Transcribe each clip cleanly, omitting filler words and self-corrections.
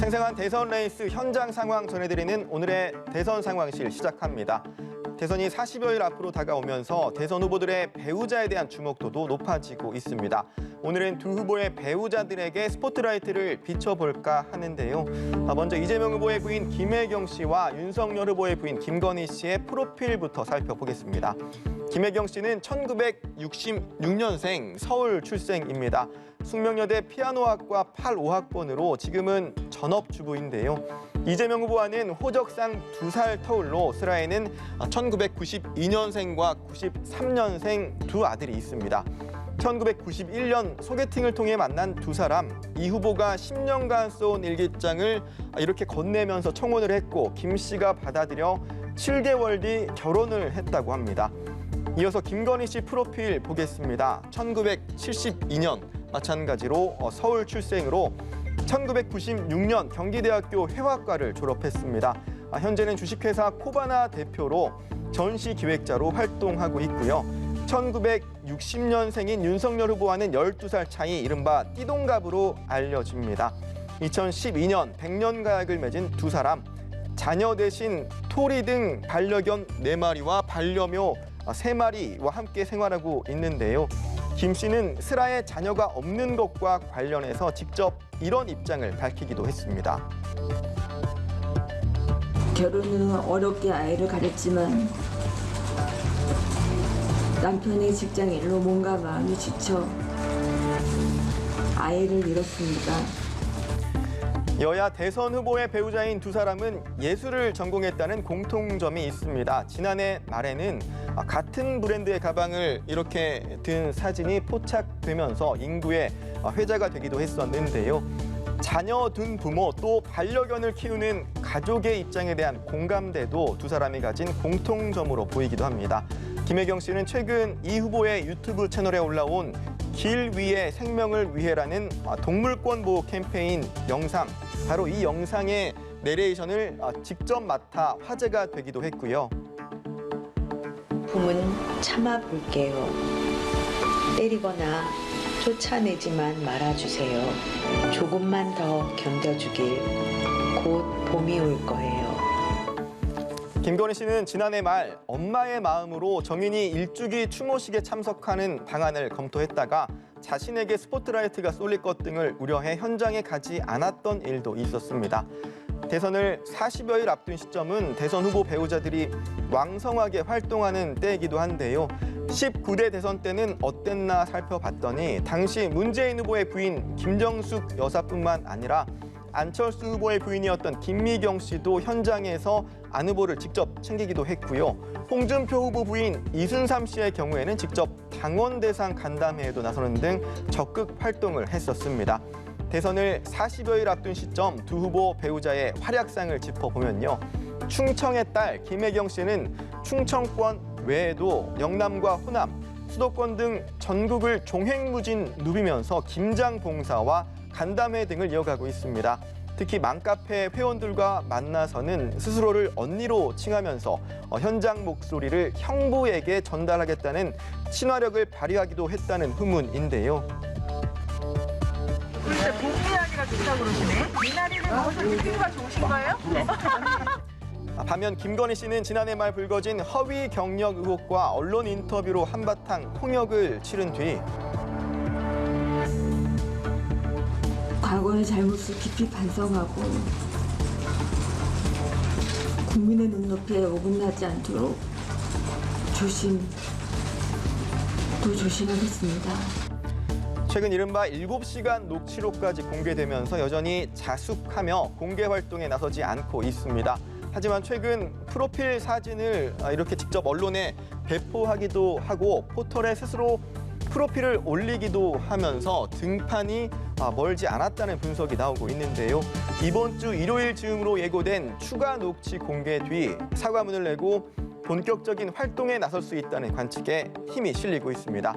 생생한 대선 레이스 현장 상황 전해드리는 오늘의 대선 상황실 시작합니다. 대선이 40여일 앞으로 다가오면서 대선 후보들의 배우자에 대한 주목도도 높아지고 있습니다. 오늘은 두 후보의 배우자들에게 스포트라이트를 비춰볼까 하는데요. 먼저 이재명 후보의 부인 김혜경 씨와 윤석열 후보의 부인 김건희 씨의 프로필부터 살펴보겠습니다. 김혜경 씨는 1966년생 서울 출생입니다. 숙명여대 피아노학과 85학번으로 지금은 전업주부인데요. 이재명 후보와는 호적상 2살 터울로 슬하에는 1992년생과 93년생 두 아들이 있습니다. 1991년 소개팅을 통해 만난 두 사람, 이 후보가 10년간 써온 일기장을 이렇게 건네면서 청혼을 했고 김 씨가 받아들여 7개월 뒤 결혼을 했다고 합니다. 이어서 김건희 씨 프로필 보겠습니다. 1972년 마찬가지로 서울 출생으로 1996년 경기대학교 회화과를 졸업했습니다. 현재는 주식회사 코바나 대표로 전시기획자로 활동하고 있고요. 1960년생인 윤석열 후보와는 12살 차이, 이른바 띠동갑으로 알려집니다. 2012년 백년가약을 맺은 두 사람, 자녀 대신 토리 등 반려견 4마리와 반려묘 3마리와 함께 생활하고 있는데요. 김 씨는 슬하에 자녀가 없는 것과 관련해서 직접 이런 입장을 밝히기도 했습니다. 결혼 후 어렵게 아이를 가졌지만 남편의 직장 일로 몸과 마음이 지쳐 아이를 잃었습니다. 여야 대선 후보의 배우자인 두 사람은 예술을 전공했다는 공통점이 있습니다. 지난해 말에는 같은 브랜드의 가방을 이렇게 든 사진이 포착되면서 인구의 회자가 되기도 했었는데요. 자녀 둔 부모 또 반려견을 키우는 가족의 입장에 대한 공감대도 두 사람이 가진 공통점으로 보이기도 합니다. 김혜경 씨는 최근 이 후보의 유튜브 채널에 올라온 길 위의 생명을 위해라는 동물권 보호 캠페인 영상, 바로 이 영상의 내레이션을 직접 맡아 화제가 되기도 했고요. 아픔은 참아볼게요. 때리거나 쫓아내지만 말아주세요. 조금만 더 견뎌주길. 곧 봄이 올 거예요. 김건희 씨는 지난해 말 엄마의 마음으로 정인이 일주기 추모식에 참석하는 방안을 검토했다가 자신에게 스포트라이트가 쏠릴 것 등을 우려해 현장에 가지 않았던 일도 있었습니다. 대선을 40여일 앞둔 시점은 대선 후보 배우자들이 왕성하게 활동하는 때이기도 한데요. 19대 대선 때는 어땠나 살펴봤더니 당시 문재인 후보의 부인 김정숙 여사뿐만 아니라 안철수 후보의 부인이었던 김미경 씨도 현장에서 안 후보를 직접 챙기기도 했고요. 홍준표 후보 부인 이순삼 씨의 경우에는 직접 당원 대상 간담회에도 나서는 등 적극 활동을 했었습니다. 대선을 40여일 앞둔 시점 두 후보 배우자의 활약상을 짚어보면요. 충청의 딸 김혜경 씨는 충청권 외에도 영남과 호남, 수도권 등 전국을 종횡무진 누비면서 김장 봉사와 간담회 등을 이어가고 있습니다. 특히 맘카페 회원들과 만나서는 스스로를 언니로 칭하면서 현장 목소리를 형부에게 전달하겠다는 친화력을 발휘하기도 했다는 후문인데요. 근데 봄 이야기가 좋다고 그러시네. 미나리를 먹어서 피부가 좋으신 거예요? 반면 김건희 씨는 지난해 말 불거진 허위 경력 의혹과 언론 인터뷰로 한바탕 통역을 치른 뒤 과거의 잘못을 깊이 반성하고 국민의 눈높이에 어긋나지 않도록 조심하겠습니다. 최근 이른바 7시간 녹취록까지 공개되면서 여전히 자숙하며 공개 활동에 나서지 않고 있습니다. 하지만 최근 프로필 사진을 이렇게 직접 언론에 배포하기도 하고 포털에 스스로 프로필을 올리기도 하면서 등판이 멀지 않았다는 분석이 나오고 있는데요. 이번 주 일요일 즈음으로 예고된 추가 녹취 공개 뒤 사과문을 내고 본격적인 활동에 나설 수 있다는 관측에 힘이 실리고 있습니다.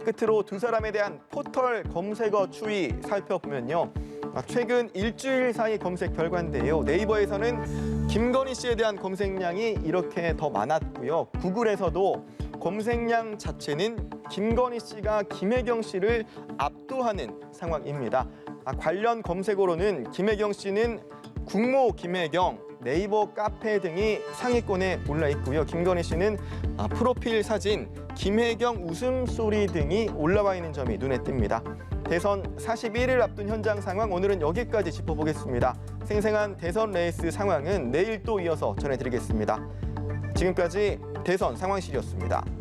끝으로 두 사람에 대한 포털 검색어 추이 살펴보면요. 최근 일주일 사이 검색 결과인데요. 네이버에서는 김건희 씨에 대한 검색량이 이렇게 더 많았고요. 구글에서도 검색량 자체는 김건희 씨가 김혜경 씨를 압도하는 상황입니다. 관련 검색어로는 김혜경 씨는 국모 김혜경, 네이버 카페 등이 상위권에 올라 있고요. 김건희 씨는 프로필 사진, 김혜경 웃음소리 등이 올라와 있는 점이 눈에 띕니다. 대선 41일 앞둔 현장 상황 오늘은 여기까지 짚어보겠습니다. 생생한 대선 레이스 상황은 내일 또 이어서 전해드리겠습니다. 지금까지 대선 상황실이었습니다.